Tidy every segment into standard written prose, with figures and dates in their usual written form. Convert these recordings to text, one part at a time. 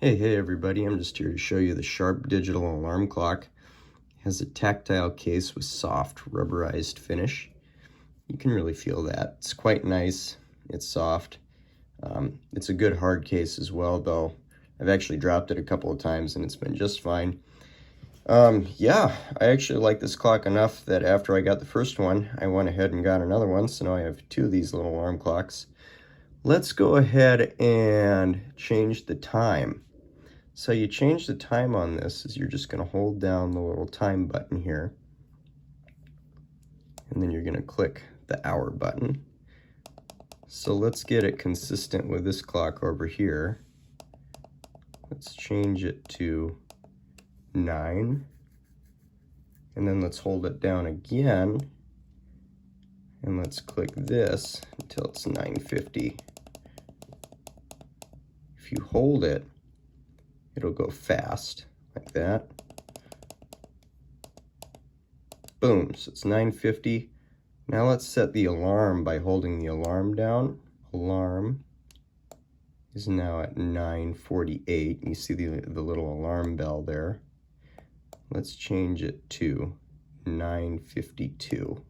Hey everybody, I'm just here to show you the Sharp digital alarm clock. It has a tactile case with soft rubberized finish. You can really feel that. It's quite nice. It's soft. It's a good hard case as well, though. I've actually dropped it a couple of times and it's been just fine. Yeah, I actually like this clock enough that after I got the first one, I went ahead and got another one, so now I have two of these little alarm clocks. Let's go ahead and change the time. So you change the time on this is you're just going to hold down the little time button here, and then you're going to click the hour button. So let's get it consistent with this clock over here. Let's change it to 9, and then let's hold it down again, and let's click this until it's 9:50. If you hold it, it'll go fast like that. Boom, so it's 9:50. Now let's set the alarm by holding the alarm down. Alarm is now at 9:48. You see the little alarm bell there. Let's change it to 9:52.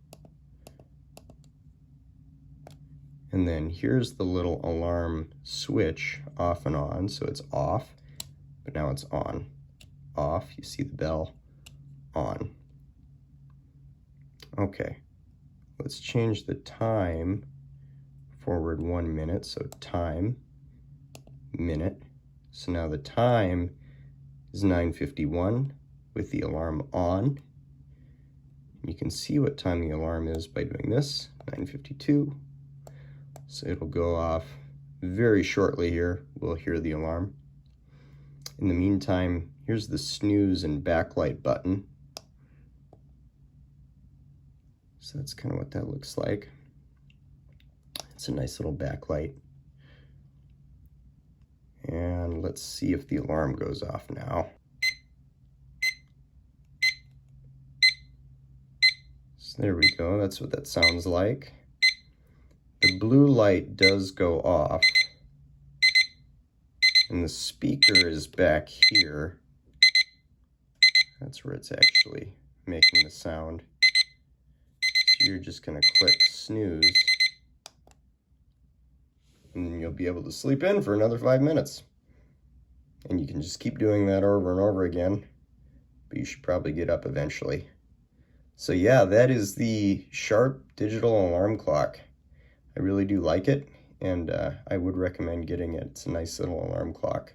And then here's the little alarm switch off and on. So it's off, but now it's on. Off, you see the bell, on. Okay, let's change the time forward 1 minute. So time, minute. So now the time is 9:51 with the alarm on. You can see what time the alarm is by doing this, 9:52. So it'll go off very shortly here. We'll hear the alarm. In the meantime, here's the snooze and backlight button. So that's kind of what that looks like. It's a nice little backlight. And let's see if the alarm goes off now. So there we go, that's what that sounds like. The blue light does go off, and the speaker is back here. That's where it's actually making the sound. So you're just going to click snooze, and you'll be able to sleep in for another 5 minutes. And you can just keep doing that over and over again, but you should probably get up eventually. So yeah, that is the Sharp digital alarm clock. I really do like it, and I would recommend getting it. It's a nice little alarm clock.